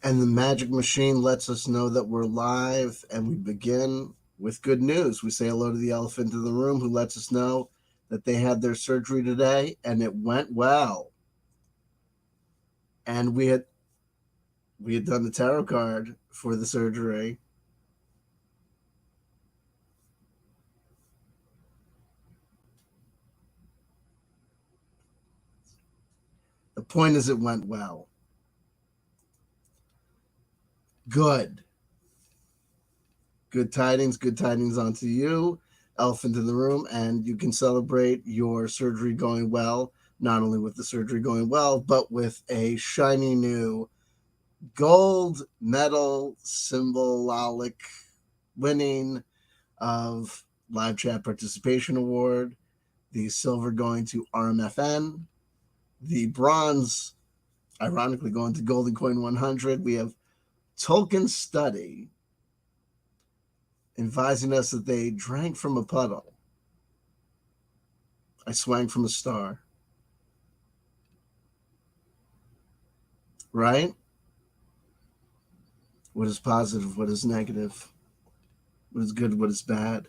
And the magic machine lets us know that we're live, and we begin with good news. We say hello to the elephant in the room who lets us know that they had their surgery today and it went well. And we had done the tarot card for the surgery. The point is it went well. Good. Good tidings onto you, elephant in the room, and you can celebrate your surgery going well, not only with the surgery going well, but with a shiny new gold medal symbolic winning of live chat participation award, the silver going to RMFN, the bronze ironically going to Golden Coin 100. We have Tolkien Study advising us that they drank from a puddle. I swang from a star. Right? What is positive? What is negative? What is good? What is bad?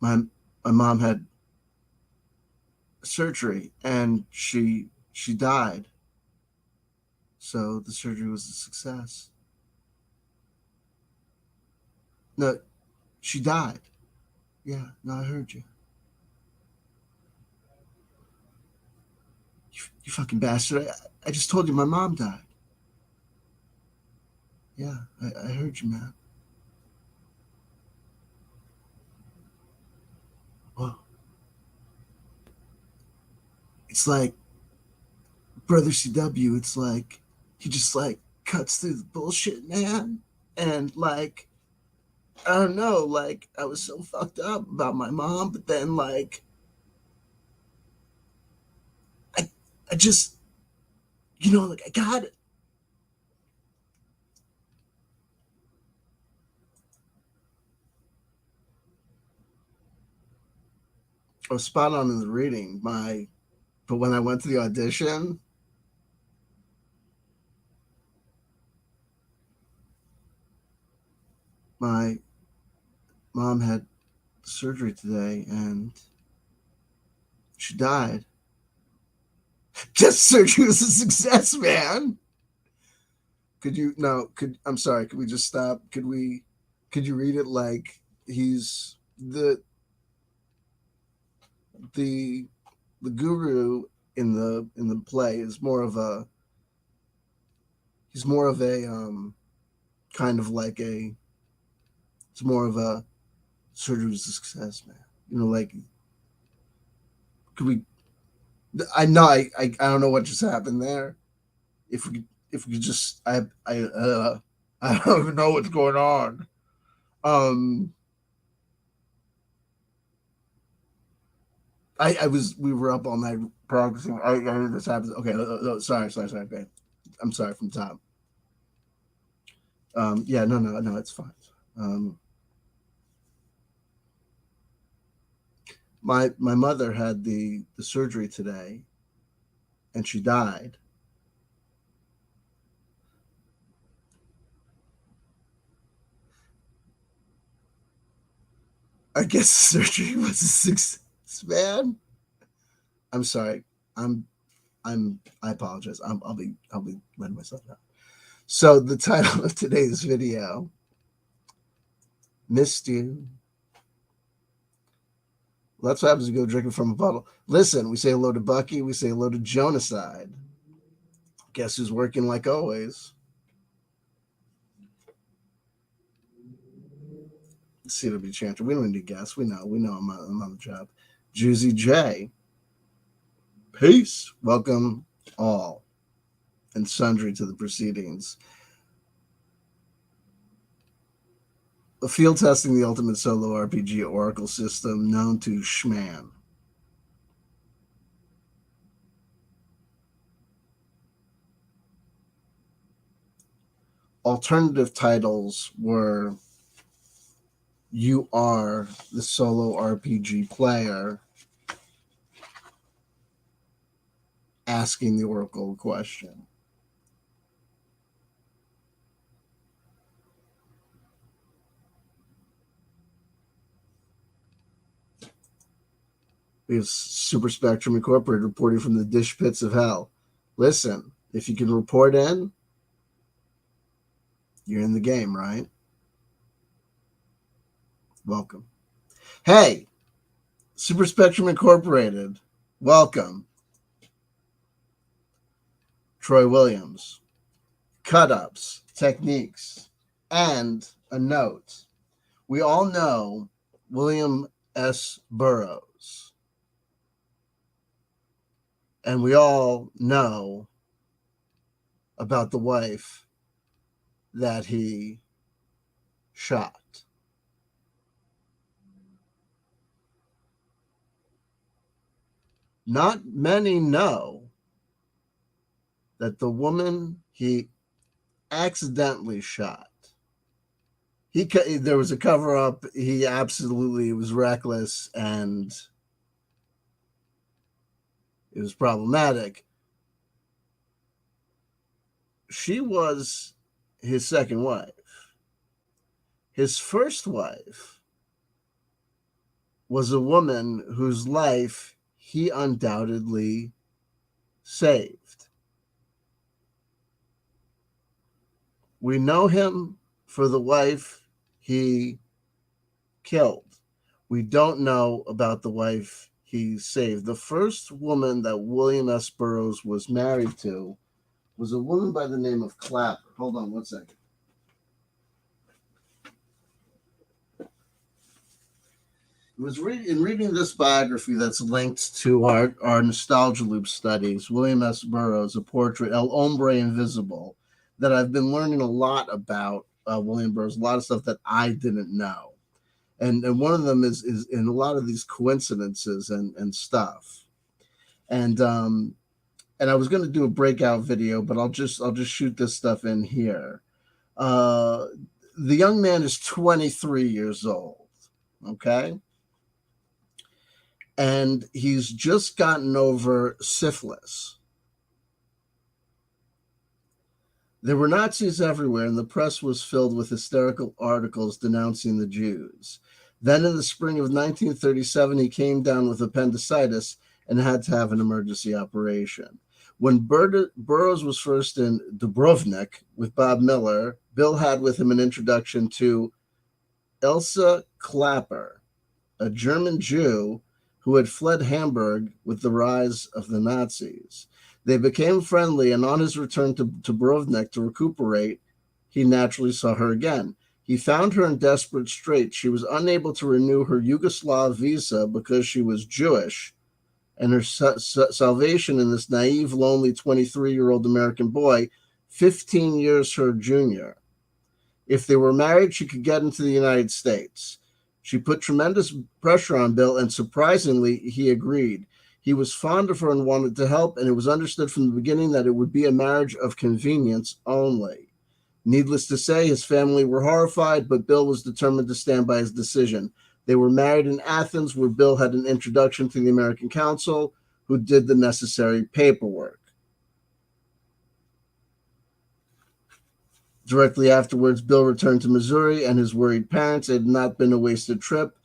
My my mom had surgery and she died. So the surgery was a success. No, she died. Yeah, no, I heard you. You fucking bastard. I just told you my mom died. Yeah, I heard you, man. Well, it's like Brother CW, it's like he just like cuts through the bullshit, man. And like, I don't know, like I was so fucked up about my mom, but then like I I just like I got it. I was spot on in the reading. But when I went to the audition, my mom had surgery today and she died. Just surgery was a success, man. Could you no? Could I'm sorry? Could we just stop? Could we? Could you read it like he's the the guru in the play is more of a he's more of a kind of like a it's more of a surgery was a success, man. Like could we? I know I don't know what just happened there. If we could just I don't even know what's going on. Um, I was we were up all night practicing. I heard this happens. Okay, sorry. Okay, I'm sorry from the top. Yeah, no, it's fine. Um, my mother had the surgery today, and she died. I guess the surgery was a success, man. I'm sorry. I'm I apologize. I'll be letting myself down. So the title of today's video, missed you. Well, that's what happens when you go drinking from a bottle. Listen, we say hello to Bucky. We say hello to Jonaside. Guess who's working like always? CW Chanter. We don't need to guess. We know. I'm on the job. Juicy J. Peace. Welcome all and sundry to the proceedings. Field testing the ultimate solo RPG Oracle system known to Shman. Alternative titles were you are the solo RPG player asking the Oracle a question. We have Super Spectrum Incorporated reporting from the dish pits of hell. Listen, if you can report in, you're in the game, right? Welcome. Hey, Super Spectrum Incorporated, welcome. Troy Williams. Cut ups, techniques, and a note. We all know William S. Burroughs, and we all know about the wife that he shot. Not many know that the woman he accidentally shot, there was a cover up. He absolutely was reckless and it was problematic. She was his second wife. His first wife was a woman whose life he undoubtedly saved. We know him for the wife he killed. We don't know about the wife he saved. The first woman that William S. Burroughs was married to was a woman by the name of Clapper. Hold on one second. It was in reading this biography that's linked to our Nostalgia Loop studies, William S. Burroughs, A Portrait, El Hombre Invisible, that I've been learning a lot about William Burroughs, a lot of stuff that I didn't know. And one of them is in a lot of these coincidences and stuff. And I was going to do a breakout video, but I'll just shoot this stuff in here. The young man is 23 years old. Okay. And he's just gotten over syphilis. There were Nazis everywhere, and the press was filled with hysterical articles denouncing the Jews. Then in the spring of 1937, he came down with appendicitis and had to have an emergency operation. When Burroughs was first in Dubrovnik with Bob Miller, Bill had with him an introduction to Elsa Clapper, a German Jew who had fled Hamburg with the rise of the Nazis. They became friendly, and on his return to Dubrovnik to recuperate, he naturally saw her again. He found her in desperate straits. She was unable to renew her Yugoslav visa because she was Jewish, and her salvation in this naive, lonely 23-year-old American boy, 15 years her junior. If they were married, she could get into the United States. She put tremendous pressure on Bill, and surprisingly, he agreed. He was fond of her and wanted to help, and it was understood from the beginning that it would be a marriage of convenience only. Needless to say, his family were horrified, but Bill was determined to stand by his decision. They were married in Athens, where Bill had an introduction to the American consul, who did the necessary paperwork. Directly afterwards, Bill returned to Missouri and his worried parents. It had not been a wasted trip.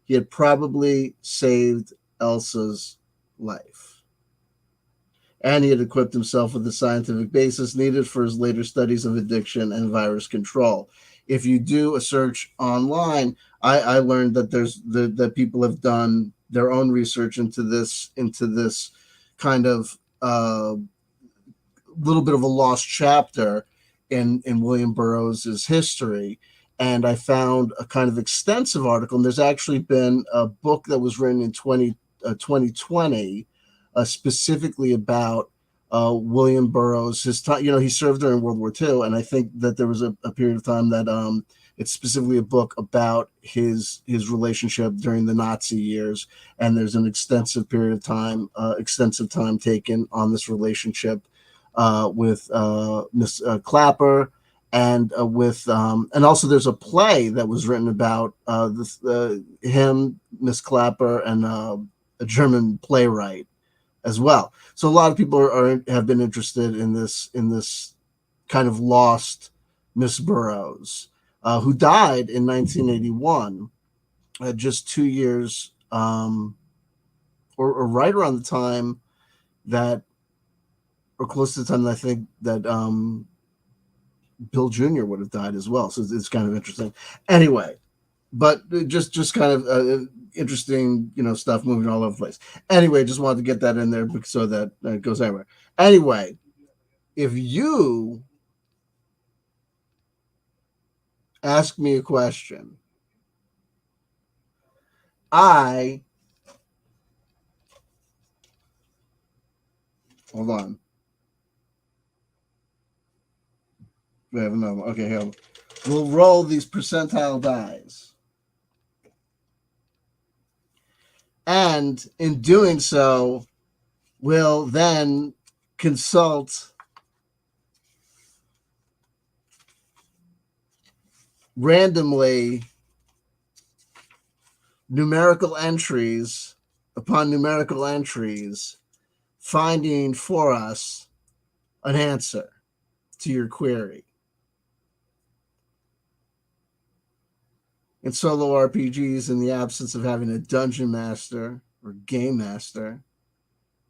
He had probably saved Elsa's life. And he had equipped himself with the scientific basis needed for his later studies of addiction and virus control. If you do a search online, I learned that that people have done their own research into this kind of little bit of a lost chapter in William Burroughs' history. And I found a kind of extensive article, and there's actually been a book that was written in 2020 specifically about William Burroughs. His time, he served during World War II, and I think that there was a period of time that it's specifically a book about his relationship during the Nazi years, and there's an extensive time taken on this relationship with Miss Clapper, and and also there's a play that was written about him, Miss Clapper, and a German playwright as well. So a lot of people have been interested in this kind of lost Miss Burroughs, who died in 1981, just 2 years, or right around the time that, or close to the time that I think that Bill Jr. would have died as well. So it's kind of interesting. Anyway, but just kind of interesting, stuff moving all over the place. Anyway, just wanted to get that in there so that it goes anywhere. Anyway, if you ask me a question, I hold on. We have another one. Okay, here. We'll roll these percentile dies. And in doing so, we'll then consult randomly numerical entries upon numerical entries, finding for us an answer to your query. In solo RPGs, in the absence of having a dungeon master or game master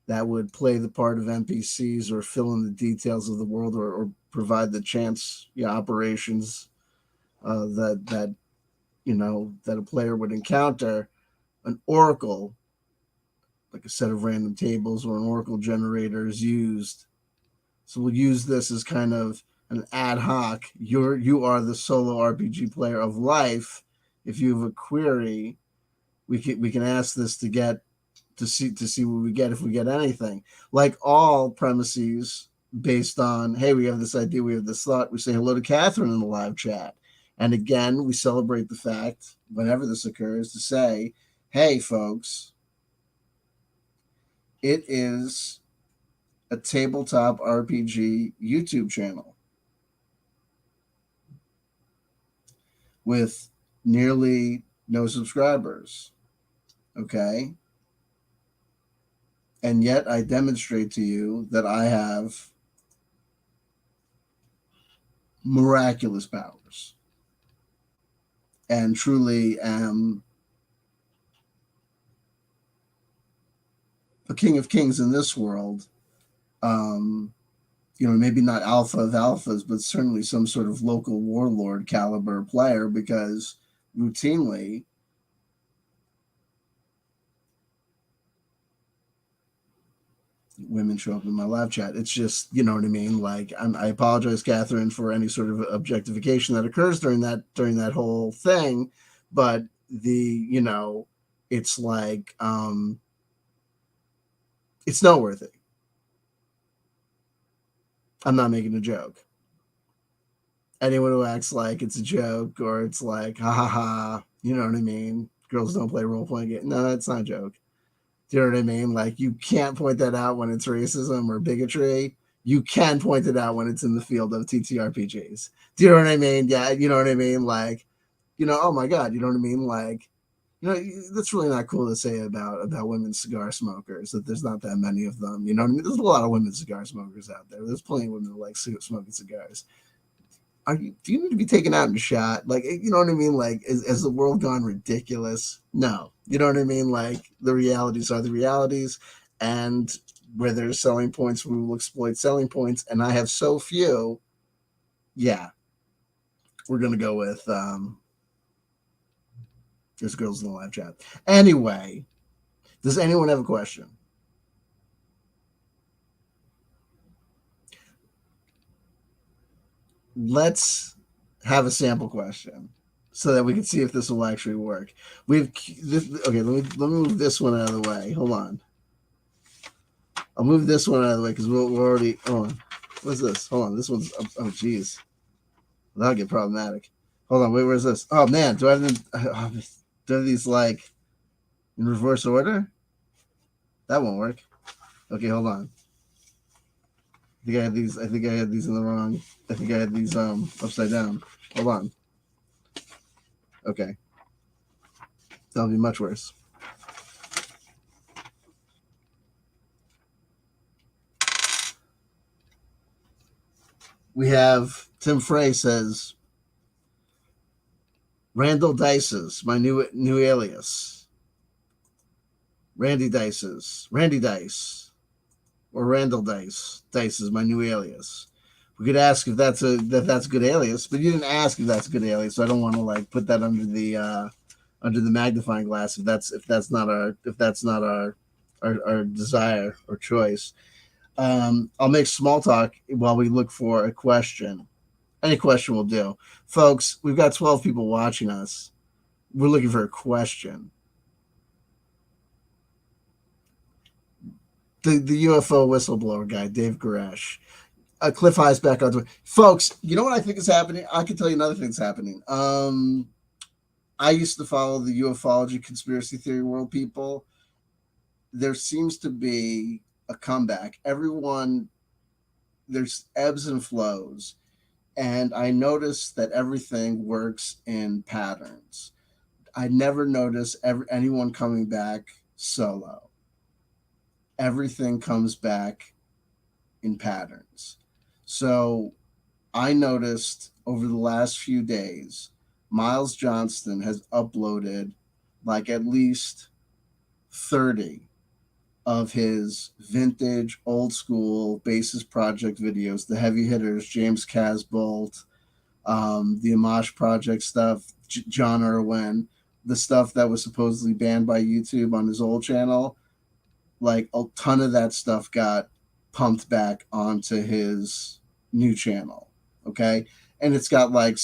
that would play the part of NPCs or fill in the details of the world, or provide the chance operations that a player would encounter, an oracle, like a set of random tables or an oracle generator, is used. So we'll use this as kind of an ad hoc. You are the solo RPG player of life. If you have a query, we can ask this to see what we get, if we get anything. Like all premises based on, hey, we have this idea, we have this thought, we say hello to Catherine in the live chat. And again, we celebrate the fact, whenever this occurs, to say, hey, folks, it is a tabletop RPG YouTube channel with nearly no subscribers. Okay? And yet I demonstrate to you that I have miraculous powers and truly am a king of kings in this world. Maybe not alpha of alphas, but certainly some sort of local warlord caliber player, because routinely women show up in my live chat. It's just, you know what I mean? Like, I apologize, Catherine, for any sort of objectification that occurs during that whole thing. But it's like, it's noteworthy. I'm not making a joke. Anyone who acts like it's a joke, or it's like, ha ha ha, you know what I mean? Girls don't play role-playing games. No, it's not a joke. Do you know what I mean? Like, you can't point that out when it's racism or bigotry. You can point it out when it's in the field of TTRPGs. Do you know what I mean? Yeah, you know what I mean? Like, oh my God, you know what I mean? Like, that's really not cool to say about women cigar smokers, that there's not that many of them. You know what I mean? There's a lot of women cigar smokers out there. There's plenty of women who like smoking cigars. Do you need to be taken out and shot? Like, you know what I mean? Like, has the world gone ridiculous? No. You know what I mean? Like, the realities are the realities, and where there's selling points, we will exploit selling points. And I have so few. Yeah. We're going to go with, there's girls in the live chat. Anyway, does anyone have a question? Let's have a sample question so that we can see if this will actually work. Okay, let me move this one out of the way. Hold on. I'll move this one out of the way because we're already. Hold on. What's this? Hold on. This one's. Oh, geez. That'll get problematic. Hold on. Wait, where's this? Oh, man. Do I have these like in reverse order? That won't work. Okay, hold on. I think I had these in the wrong. I think I had these upside down. Hold on. Okay, that'll be much worse. We have Tim Frey says Randall Dices, my new alias. Randy Dice, or Randall Dice. Dice is my new alias. We could ask if that's a good alias, but you didn't ask if that's a good alias, so I don't want to like put that under the magnifying glass if that's not our desire or choice. I'll make small talk while we look for a question. Any question will do, folks. We've got 12 people watching us. We're looking for a question. The UFO whistleblower guy, Dave Goresh. Cliff High's back on Twitter. Folks, you know what I think is happening? I can tell you another thing that's happening. I used to follow the ufology conspiracy theory world people. There seems to be a comeback. Everyone, there's ebbs and flows. And I noticed that everything works in patterns. I never notice anyone coming back solo. Everything comes back in patterns. So I noticed over the last few days, Miles Johnston has uploaded like at least 30 of his vintage, old school Basis Project videos, the heavy hitters, James Casbolt, the Amash Project stuff, John Irwin, the stuff that was supposedly banned by YouTube on his old channel. Like a ton of that stuff got pumped back onto his new channel. Okay. And it's got like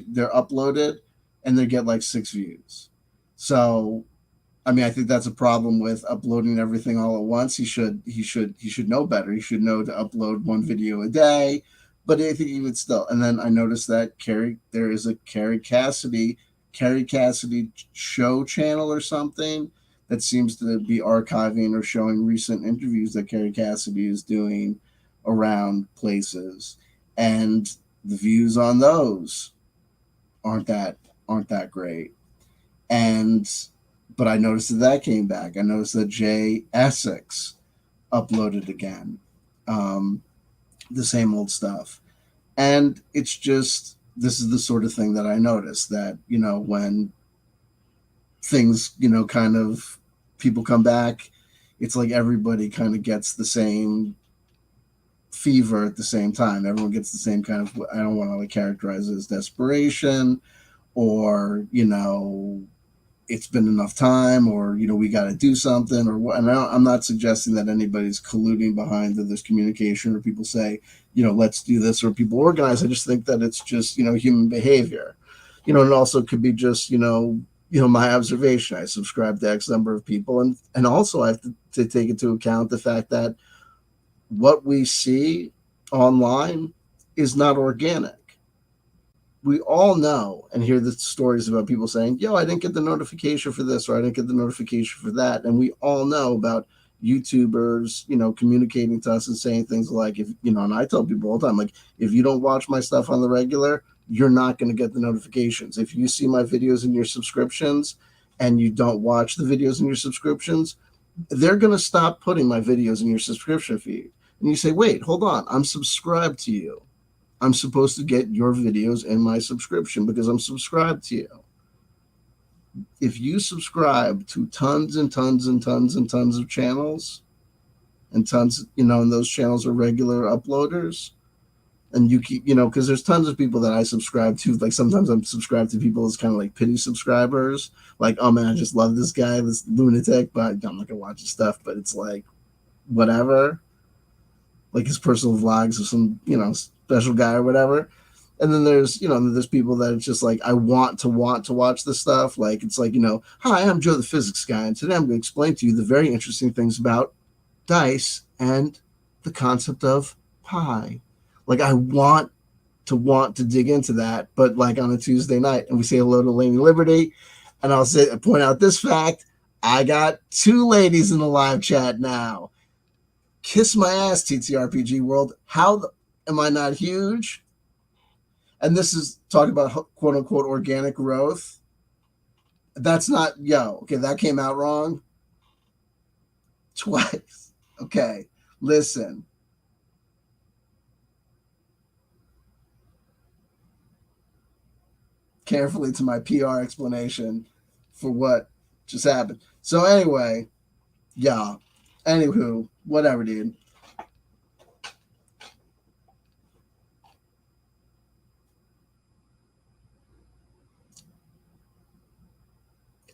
they're uploaded and they get like 6 views. So, I mean, I think that's a problem with uploading everything all at once. He should know better. He should know to upload one video a day. But I think even still, and then I noticed that there is a Carrie Cassidy show channel or something that seems to be archiving or showing recent interviews that Carrie Cassidy is doing around places, and the views on those aren't that great. But I noticed that came back. I noticed that Jay Essex uploaded again, the same old stuff, and it's just this is the sort of thing that I noticed that when things kind of people come back, it's like everybody kind of gets the same fever at the same time. Everyone gets the same kind of, I don't want to like characterize it as desperation or it's been enough time or we got to do something or what. And I'm not suggesting that anybody's colluding behind this communication or people say let's do this or people organize. I just think that it's just human behavior. It also could be just my observation. I subscribe to X number of people, and also I have to take into account the fact that what we see online is not organic. We all know and hear the stories about people saying, yo, I didn't get the notification for this or I didn't get the notification for that. And we all know about YouTubers, communicating to us and saying things like, if and I tell people all the time, like, if you don't watch my stuff on the regular, you're not going to get the notifications. If you see my videos in your subscriptions and you don't watch the videos in your subscriptions, they're going to stop putting my videos in your subscription feed. And you say, wait, hold on, I'm subscribed to you. I'm supposed to get your videos in my subscription because I'm subscribed to you. If you subscribe to tons and tons and tons and tons of channels and tons, and those channels are regular uploaders, and you keep, because there's tons of people that I subscribe to. Like sometimes I'm subscribed to people as kind of like pity subscribers. Like, oh man, I just love this guy, this lunatic, but I'm not gonna watch his stuff. But it's like, whatever. Like his personal vlogs of some, special guy or whatever. And then there's, there's people that it's just like, I want to watch this stuff. Like, it's like, hi, I'm Joe the Physics Guy, and today I'm going to explain to you the very interesting things about dice and the concept of pi. Like, I want to dig into that, but like on a Tuesday night, and we say hello to Lady Liberty, and I'll point out this fact: I got 2 ladies in the live chat now. Kiss my ass, TTRPG world. How am I not huge? And this is talking about quote unquote organic growth. That's not, okay, that came out wrong twice. Okay, listen. Carefully to my PR explanation for what just happened. So anyway, yeah. Anywho, whatever, dude.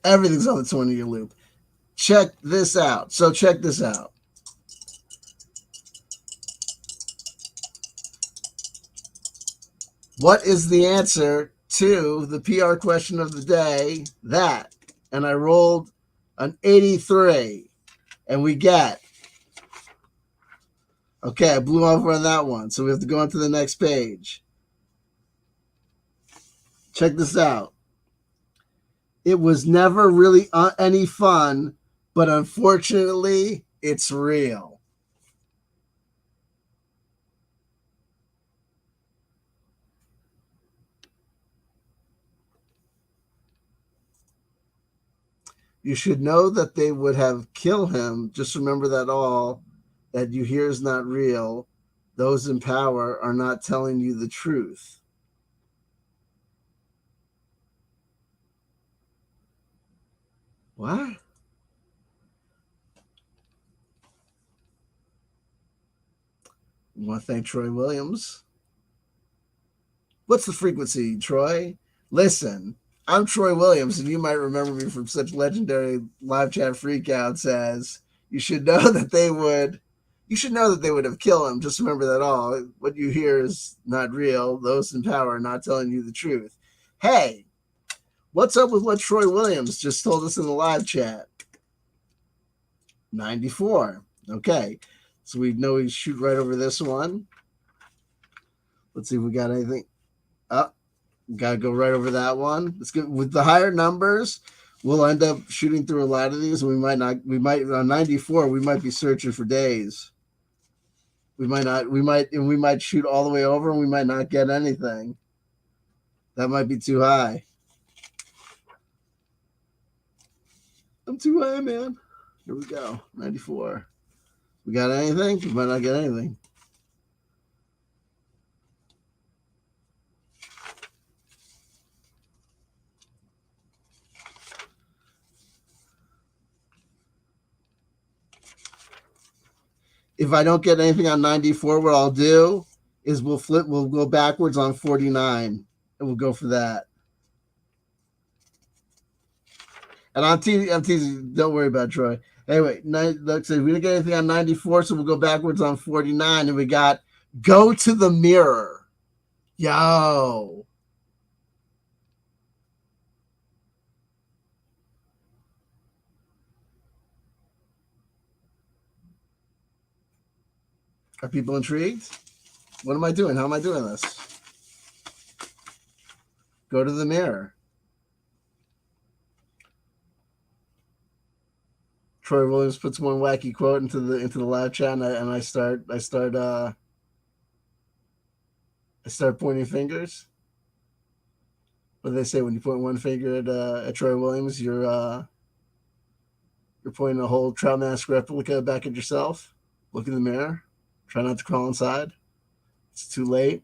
Everything's on the 20-year loop. Check this out. So check this out. What is the answer to the PR question of the day? That. And I rolled an 83. And we get. Okay, I blew over on that one. So we have to go on to the next page. Check this out. It was never really any fun, but unfortunately, it's real. You should know that they would have killed him. Just remember that all that you hear is not real. Those in power are not telling you the truth. What? I want to thank Troy Williams. What's the frequency, Troy? Listen, I'm Troy Williams, and you might remember me from such legendary live chat freakouts as you should know that they would have killed him. Just remember that all. What you hear is not real. Those in power are not telling you the truth. Hey, what's up with what Troy Williams just told us in the live chat? 94. Okay. So we know we shoot right over this one. Let's see if we got anything. Oh, got to go right over that one. Let's get with the higher numbers. We'll end up shooting through a lot of these. We might on 94, we might be searching for days. We might shoot all the way over and we might not get anything. That might be too high. I'm too high, man. Here we go. 94. We got anything? We might not get anything. If I don't get anything on 94, what I'll do is we'll go backwards on 49 and we'll go for that. And I'm teasing, don't worry about Troy. Anyway, let's say we didn't get anything on 94, so we'll go backwards on 49, and we got go to the mirror. Yo. Are people intrigued? What am I doing? How am I doing this? Go to the mirror. Troy Williams puts one wacky quote into the live chat, and I start pointing fingers. What do they say when you point one finger at Troy Williams? You're pointing a whole Trout Mask replica back at yourself. Look in the mirror. Try not to crawl inside. It's too late.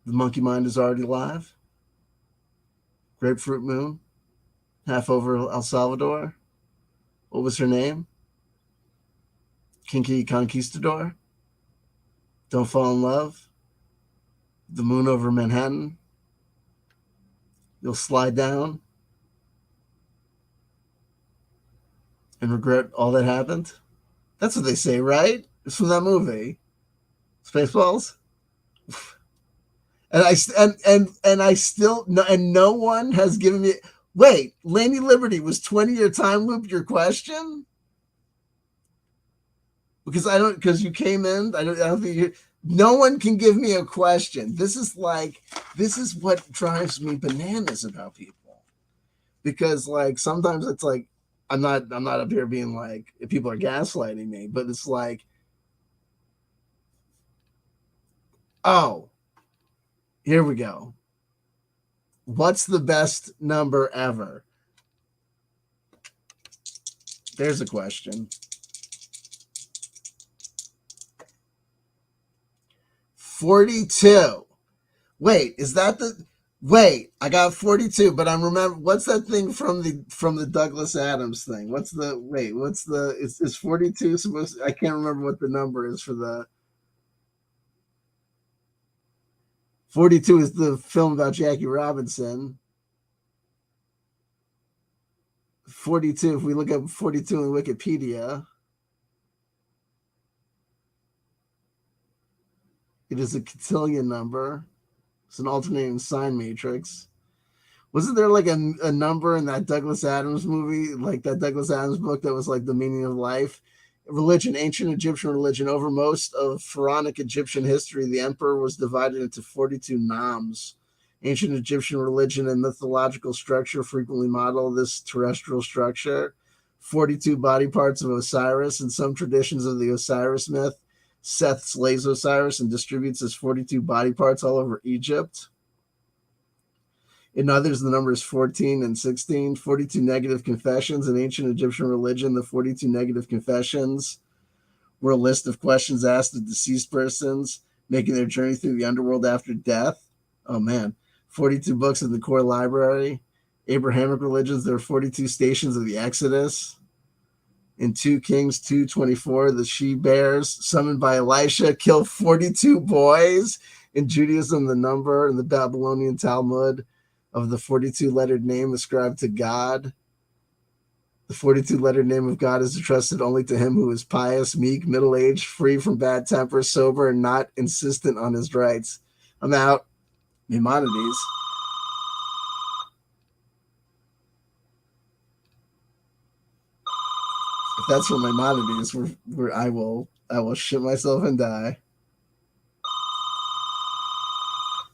The monkey mind is already alive. Grapefruit Moon. Half over El Salvador. What was her name? Kinky Conquistador. Don't Fall in Love. The Moon over Manhattan. You'll slide down and regret all that happened. That's what they say, right? It's from that movie, Spaceballs. And I still no one has given me. Wait, Lady Liberty was 20-year time loop your question? Because you came in. I don't think no one can give me a question. This is what drives me bananas about people. Because like sometimes it's like I'm not up here being like, if people are gaslighting me, but it's like, oh, here we go. What's the best number ever? There's a question. 42. Wait, is that the wait, I got 42, but I'm remember what's that thing from the Douglas Adams thing? What's the wait, what's the is 42 supposed to, I can't remember what the number is for the 42 is the film about Jackie Robinson. 42, if we look up 42 in Wikipedia, it is a cotillion number. It's an alternating sign matrix. Wasn't there like a number in that Douglas Adams movie, like that Douglas Adams book that was like the meaning of life? Religion, ancient Egyptian religion. Over most of pharaonic Egyptian history, the emperor was divided into 42 noms. Ancient Egyptian religion and mythological structure frequently model this terrestrial structure. 42 body parts of Osiris. In some traditions of the Osiris myth, Seth slays Osiris and distributes his 42 body parts all over Egypt. In others, the numbers 14 and 16. 42 negative confessions. In ancient Egyptian religion, the 42 negative confessions were a list of questions asked of deceased persons making their journey through the underworld after death. Oh, man. 42 books in the core library. Abrahamic religions, there are 42 stations of the Exodus. In 2 Kings 2:24, the she-bears summoned by Elisha kill 42 boys. In Judaism, the number in the Babylonian Talmud of the 42-lettered name ascribed to God. The 42-lettered name of God is entrusted only to him who is pious, meek, middle-aged, free from bad temper, sober, and not insistent on his rights. I'm out. Maimonides. If that's for Maimonides, I will shit myself and die.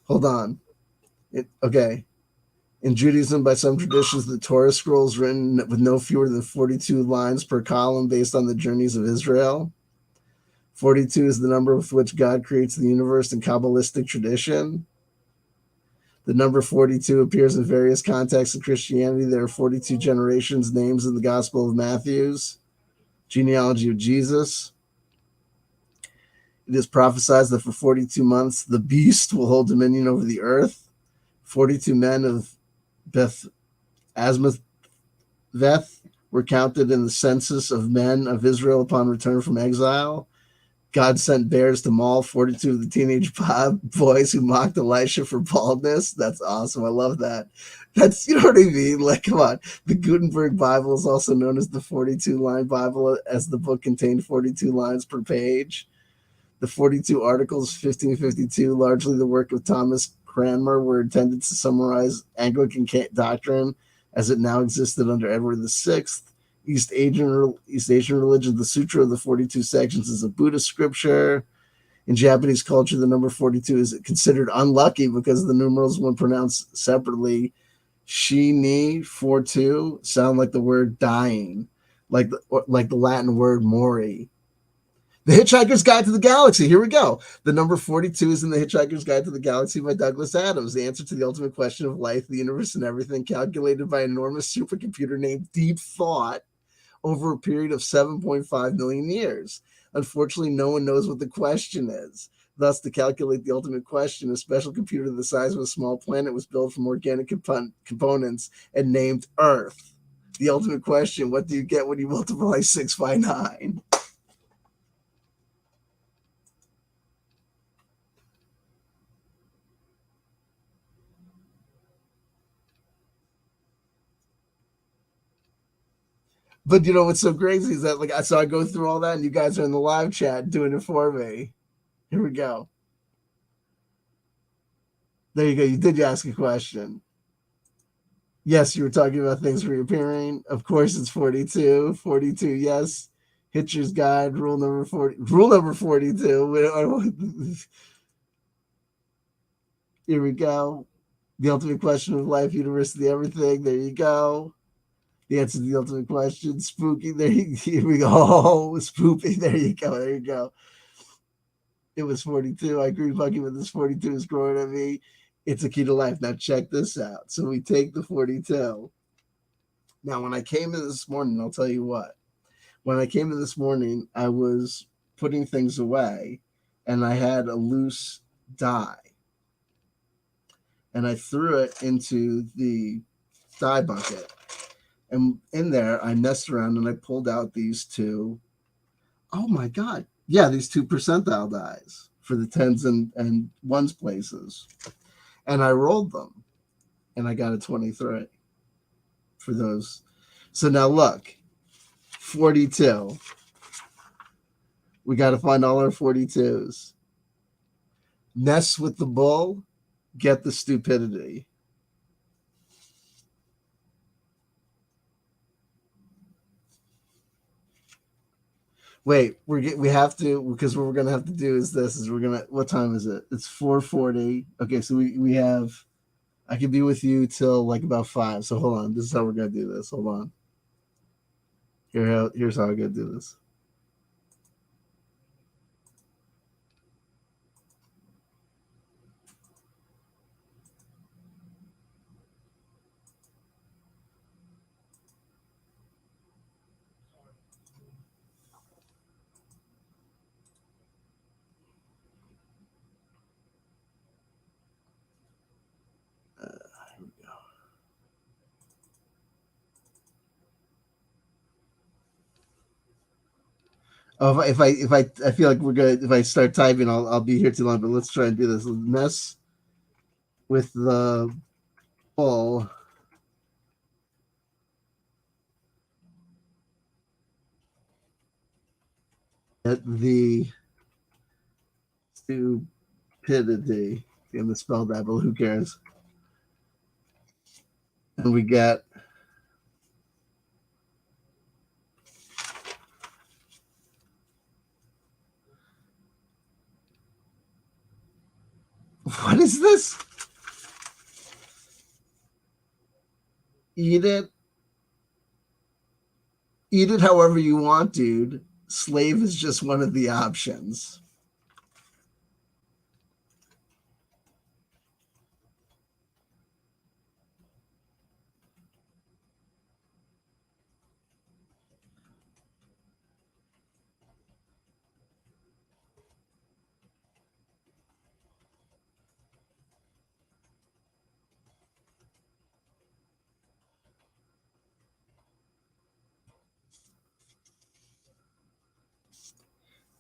Hold on. Okay. In Judaism, by some traditions, the Torah scrolls written with no fewer than 42 lines per column based on the journeys of Israel. 42 is the number with which God creates the universe in Kabbalistic tradition. The number 42 appears in various contexts of Christianity. There are 42 generations, names in the Gospel of Matthew's. Genealogy of Jesus. It is prophesied that for 42 months the beast will hold dominion over the earth. 42 men of Beth Asmatheth were counted in the census of men of Israel upon return from exile. God sent bears to maul 42 of the teenage boys who mocked Elisha for baldness. That's awesome. I love that. That's, you know what I mean? Like, come on. The Gutenberg Bible is also known as the 42-line Bible, as the book contained 42 lines per page. The 42 Articles, 1552, largely the work of Thomas Cranmer, were intended to summarize Anglican doctrine as it now existed under Edward VI. East Asian religion, the Sutra of the 42 sections is a Buddhist scripture. In Japanese culture, the number 42 is considered unlucky because the numerals, when pronounced separately, shi, ni, 42, sound like the word dying, like the Latin word mori. The Hitchhiker's Guide to the Galaxy. Here we go. The number 42 is in The Hitchhiker's Guide to the Galaxy by Douglas Adams. The answer to the ultimate question of life, the universe, and everything, calculated by an enormous supercomputer named Deep Thought over a period of 7.5 million years. Unfortunately, no one knows what the question is. Thus, to calculate the ultimate question, a special computer the size of a small planet was built from organic components and named Earth. The ultimate question, what do you get when you multiply 6 by 9? But you know what's so crazy is that, like, so I go through all that, and you guys are in the live chat doing it for me. Here we go. There you go. You did ask a question. Yes, you were talking about things reappearing. Of course, it's 42. 42, yes. Hitcher's Guide, rule number 40. Rule number 42. Here we go. The ultimate question of life, university, everything. There you go. The answer to the ultimate question. Spooky. Here we go. Oh, spoopy. There you go. There you go. It was 42. I agree, Bucky, with this 42 is growing at me. It's a key to life. Now check this out. So we take the 42. Now, when I came in this morning, I'll tell you what. When I came in this morning, I was putting things away, and I had a loose die, and I threw it into the die bucket. And in there, I messed around and I pulled out these two. Oh my God. Yeah, these two percentile dies for the tens and ones places. And I rolled them and I got a 23 for those. So now look, 42. We got to find all our 42s. Mess with the bull, get the stupidity. Wait, we have to, because what we're gonna have to do is this: is we're gonna. What time is it? It's 4:40. Okay, so we have. I could be with you till like about 5. So hold on. This is how we're gonna do this. Hold on. Here's how I'm gonna do this. Here we go. Oh, if I feel like we're good. If I start typing, I'll be here too long. But let's try and do this. Mess with the bull. At the stupidity. I'm gonna spell that, but who cares? And we get what is this? Eat it. Eat it however you want, dude. Slave is just one of the options.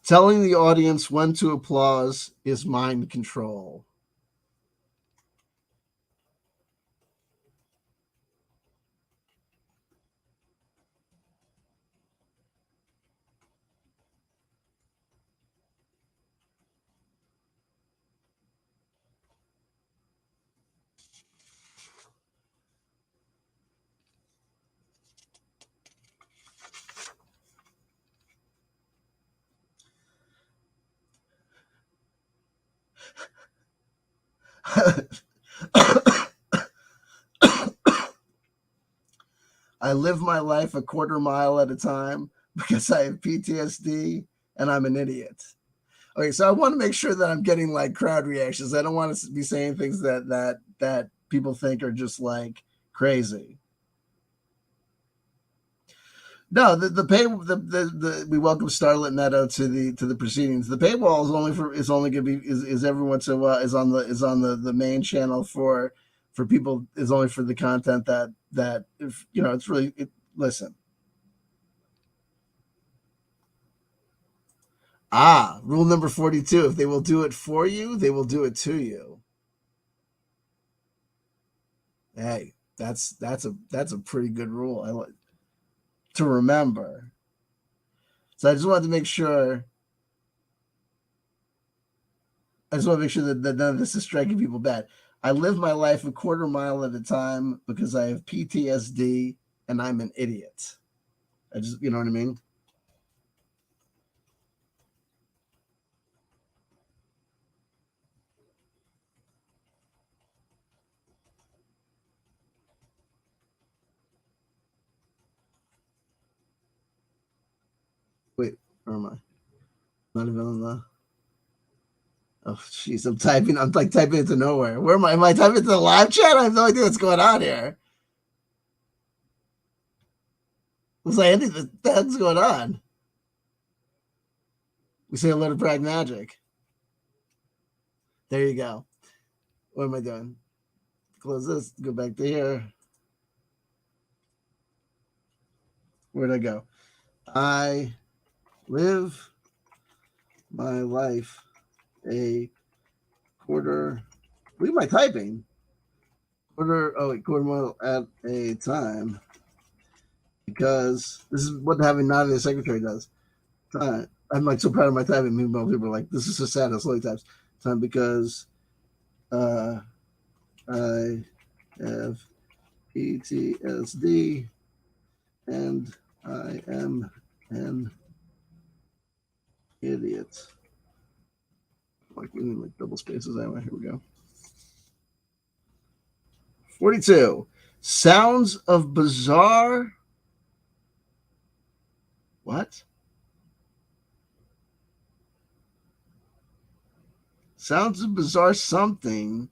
Telling the audience when to applause is mind control. I live my life a quarter mile at a time because I have PTSD and I'm an idiot. Okay, so I want to make sure that I'm getting like crowd reactions. I don't want to be saying things that people think are just like crazy. No, the pay the we welcome Starlit Meadow to the proceedings. The paywall is only going to be is every once in a while is on the main channel for people, is only for the content that if you know it's really listen. Rule number 42: if they will do it for you, they will do it to you. Hey, that's a pretty good rule. I like to remember. So I just wanted to make sure. I just want to make sure that none of this is striking people bad. I live my life a quarter mile at a time because I have PTSD and I'm an idiot. I just, you know what I mean? Where am I? Not even on the. Oh, jeez, I'm typing. I'm like typing into nowhere. Where am I? Am I typing into the live chat? I have no idea what's going on here. Was like, Andy, what the heck's going on? We say hello to Bragg Magic. There you go. What am I doing? Close this. Go back to here. Where'd I go? I live my life a quarter. Look at my typing. Quarter mile at a time. Because this is what having Nadia the secretary does. I'm like so proud of my typing. Meanwhile, people are like, "This is so sad." It's slowly types. Time because I have PTSD and I am an idiot. Like we need like double spaces anyway. Here we go. 42. Sounds of bizarre. What? Sounds of bizarre something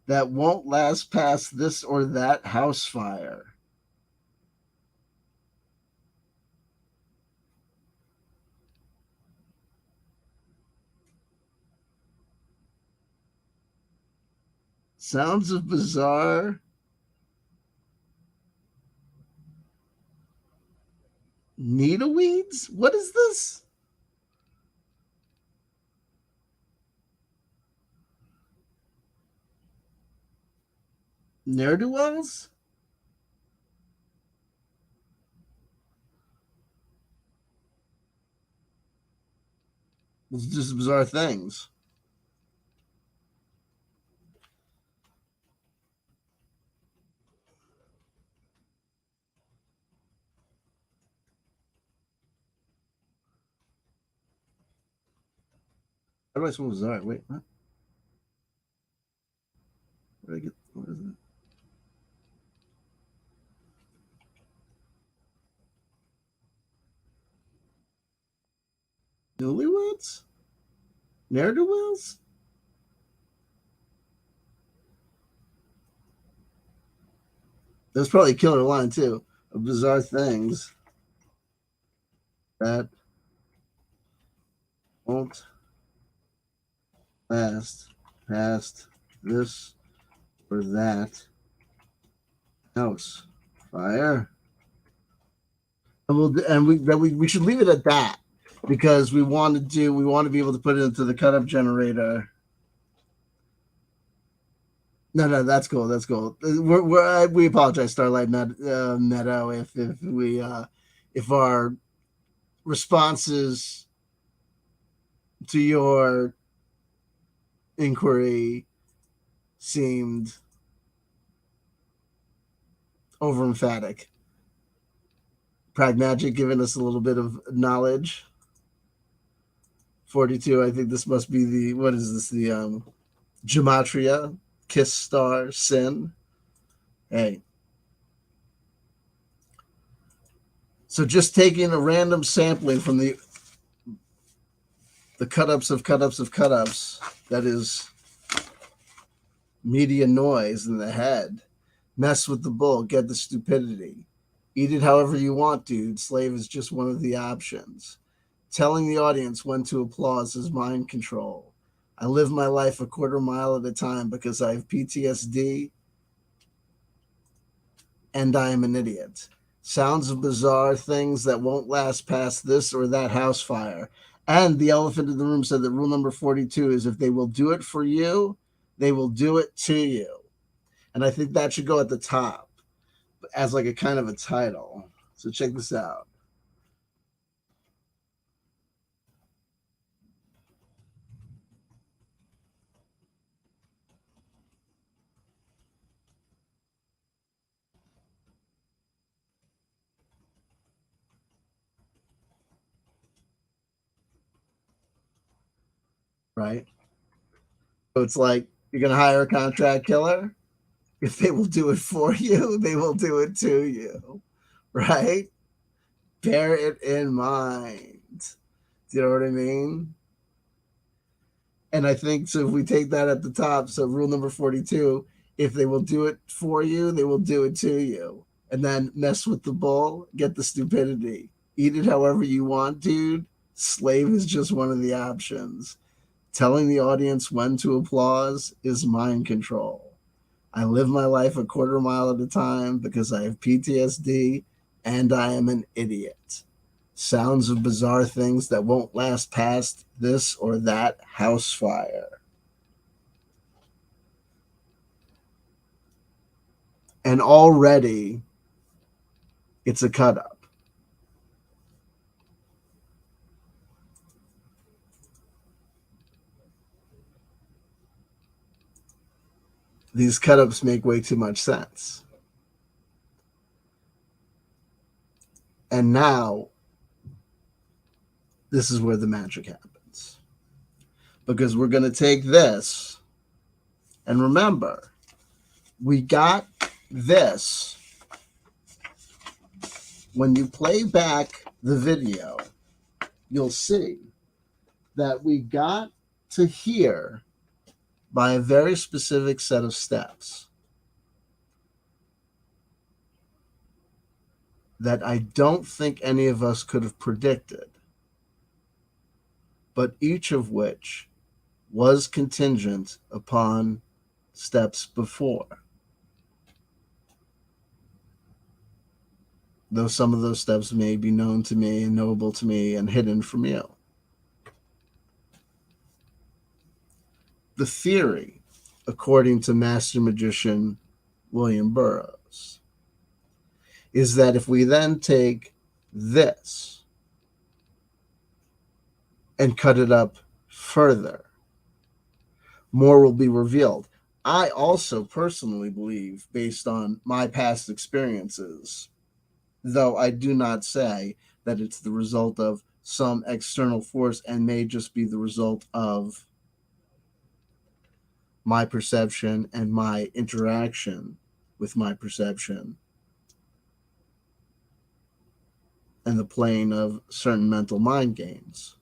that won't last past this or that house fire. Sounds of bizarre needleweeds? What is this? Ne'er-do-wells? It's just bizarre things. How do I spell bizarre? Wait, what? Where did I get? What is it? Newlyweds? Ne'er-do-wells? That's probably a killer line too. Of bizarre things that won't last past this or that house fire. And we should leave it at that because we want to be able to put it into the cut up generator. No, that's cool. That's cool. We apologize, Starlight Meadow, if our responses to your inquiry seemed over emphatic. Pragmagic giving us a little bit of knowledge. 42. I think this must be the what is this? The gematria, kiss star, sin. Hey. So just taking a random sampling from the cut-ups of cut-ups of cut-ups, that is media noise in the head. Mess with the bull, get the stupidity. Eat it however you want, dude. Slave is just one of the options. Telling the audience when to applause is mind control. I live my life a quarter mile at a time because I have PTSD and I am an idiot. Sounds of bizarre things that won't last past this or that house fire. And the elephant in the room said that rule number 42 is if they will do it for you, they will do it to you. And I think that should go at the top as like a kind of a title. So check this out. Right? So it's like you're going to hire a contract killer. If they will do it for you, they will do it to you. Right? Bear it in mind. Do you know what I mean? And I think so. If we take that at the top, so rule number 42: if they will do it for you, they will do it to you. And then mess with the bull, get the stupidity. Eat it however you want, dude. Slave is just one of the options. Telling the audience when to applaud is mind control. I live my life a quarter mile at a time because I have PTSD and I am an idiot. Sounds of bizarre things that won't last past this or that house fire. And already it's a cut up. These cut ups make way too much sense. And now this is where the magic happens. Because we're going to take this, and remember, we got this. When you play back the video, you'll see that we got to here by a very specific set of steps that I don't think any of us could have predicted, but each of which was contingent upon steps before. Though some of those steps may be known to me and knowable to me and hidden from you. The theory, according to Master Magician William Burroughs, is that if we then take this and cut it up further, more will be revealed. I also personally believe, based on my past experiences, though I do not say that it's the result of some external force and may just be the result of my perception and my interaction with my perception and the playing of certain mental mind games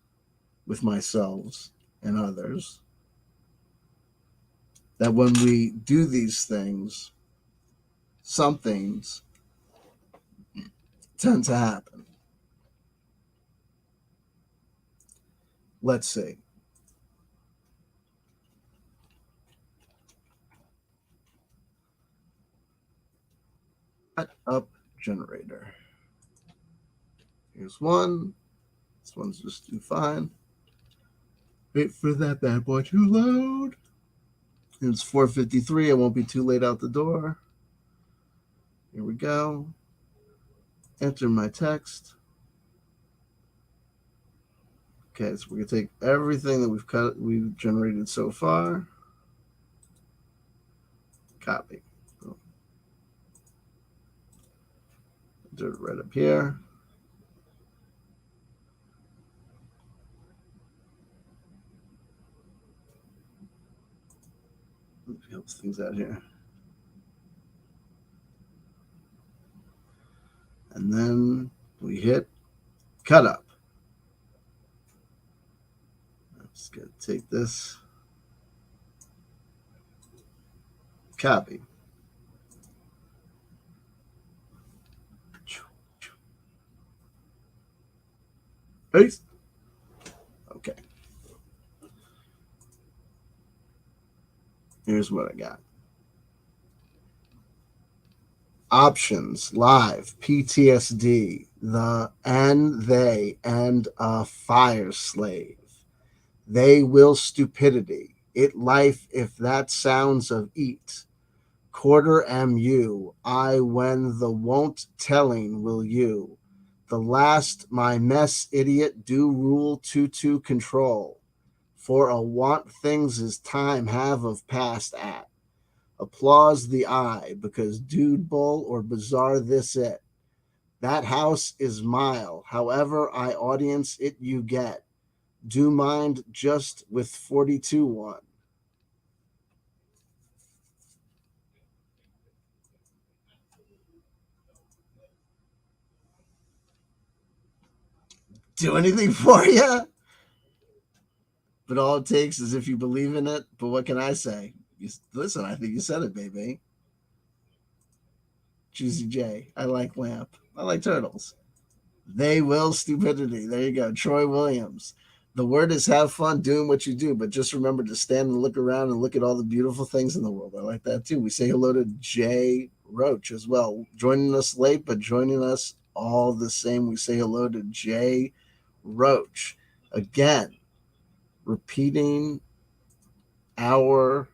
with myself and others, that when we do these things, some things tend to happen. Let's see. Cut up generator. Here's one. This one's just too fine. Wait for that bad boy to load. It's 4:53. I won't be too late out the door. Here we go. Enter my text. Okay, so we're gonna take everything that we've generated so far. Copy. Do it right up here. Helps things out here. And then we hit cut up. I'm just gonna take this. Copy. Paste. Okay. Here's what I got. Options, live, PTSD, the and they, and a fire slave. They will stupidity. It life if that sounds of eat. Quarter MU, I when the won't telling will you. The last my mess idiot do rule to control. For a want things is time have of past at. Applause the eye, because dude bull or bizarre this it. That house is mile, however I audience it you get. Do mind just with 42-1. Do anything for you? But all it takes is if you believe in it. But what can I say? Listen, I think you said it, baby. Juicy J. I like lamp. I like turtles. They will stupidity. There you go. Troy Williams. The word is have fun doing what you do, but just remember to stand and look around and look at all the beautiful things in the world. I like that too. We say hello to Jay Roach as well. Joining us late, but joining us all the same. We say hello to Jay Roach. Again, repeating our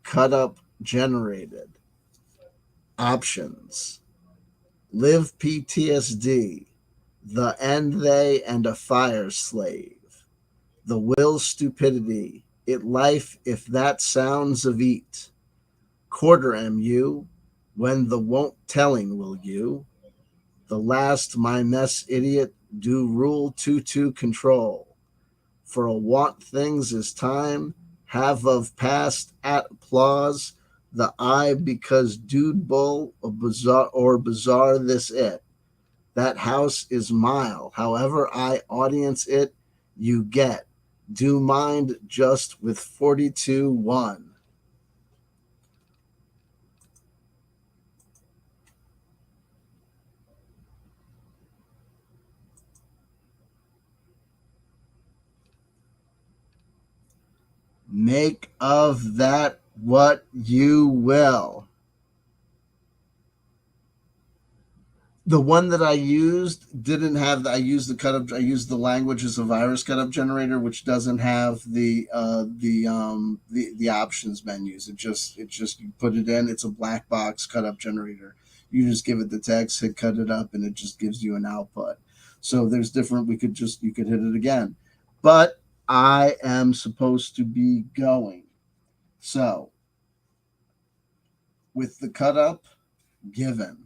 cut up generated options. Live PTSD, the end they and a fire slave, the will stupidity, it life if that sounds of eat, quarter MU, when the won't telling will you, the last my mess idiot do rule to control, for a want things is time, have of past at applause, the eye because dude bull or bizarre this it. That house is mile. However I audience it, you get. Do mind just with 42-1. Make of that what you will. The one that I used didn't have the, I used the cut up I used the language as a virus cut up generator, which doesn't have the options menus. It just you put it in, it's a black box cut up generator. You just give it the text, hit cut it up, and it just gives you an output. So there's different, you could hit it again. But I am supposed to be going. So with the cut up given,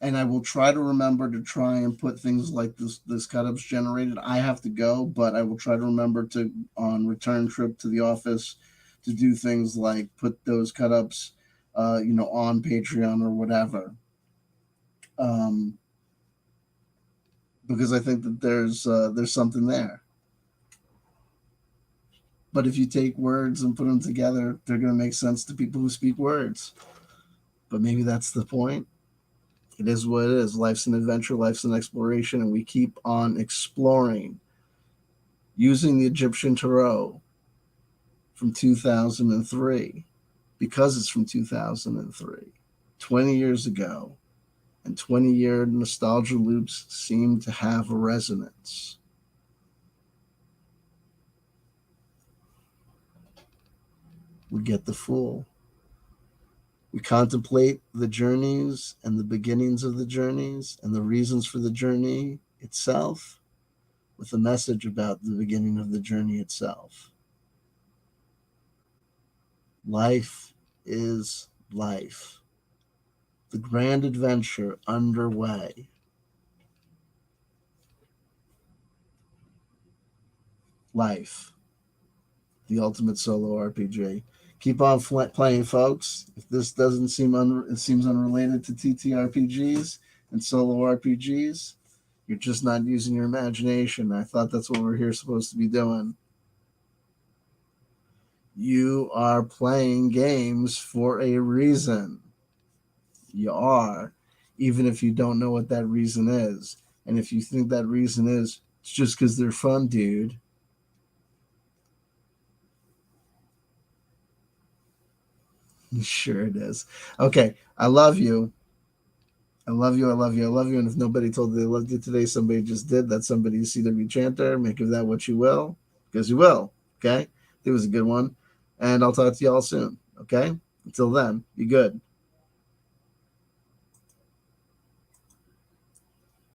and I will try to remember to try and put things like this cut ups generated. I have to go, but I will try to remember to on return trip to the office to do things like put those cut ups, on Patreon or whatever. Um, because I think that there's something there. But if you take words and put them together, they're going to make sense to people who speak words. But maybe that's the point. It is what it is. Life's an adventure, life's an exploration, and we keep on exploring using the Egyptian Tarot from 2003 because it's from 2003, 20 years ago, and 20-year nostalgia loops seem to have a resonance. We get the Fool. We contemplate the journeys and the beginnings of the journeys and the reasons for the journey itself with a message about the beginning of the journey itself. Life is life. The grand adventure underway. Life, the ultimate solo RPG. Keep on playing, folks. If this doesn't it seems unrelated to TTRPGs and solo RPGs, you're just not using your imagination. I thought that's what we're here supposed to be doing. You are playing games for a reason. You are, even if you don't know what that reason is. And if you think that reason is it's just because they're fun, dude. Sure it is. Okay, I love you. I love you. I love you. I love you. And if nobody told you they loved you today, somebody just did. That's somebody CW Chanter. Make of that what you will, because you will. Okay, it was a good one, and I'll talk to you all soon. Okay, until then, be good.